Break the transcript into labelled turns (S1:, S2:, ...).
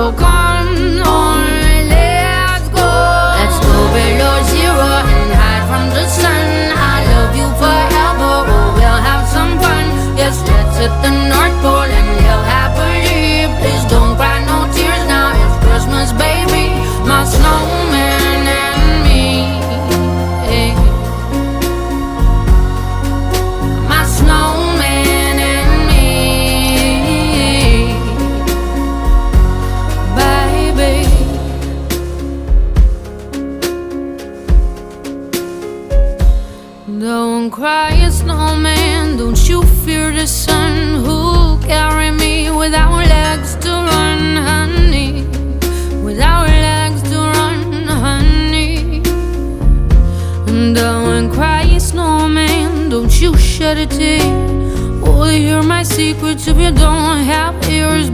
S1: So come on, let's go. Let's go below zero and hide from the sun. I love you forever, oh, we'll have some fun. Yes, let's hit the North Pole and live happily. Please don't cry no tears now, it's Christmas, baby. My snowman and me. My snowman and me, baby. Don't cry, snowman, don't you fear the sun. Who'll carry me without legs to run, honey? Without legs to run, honey. Don't cry, snowman, don't you shed a tear. Will you hear my secrets if you don't have ears?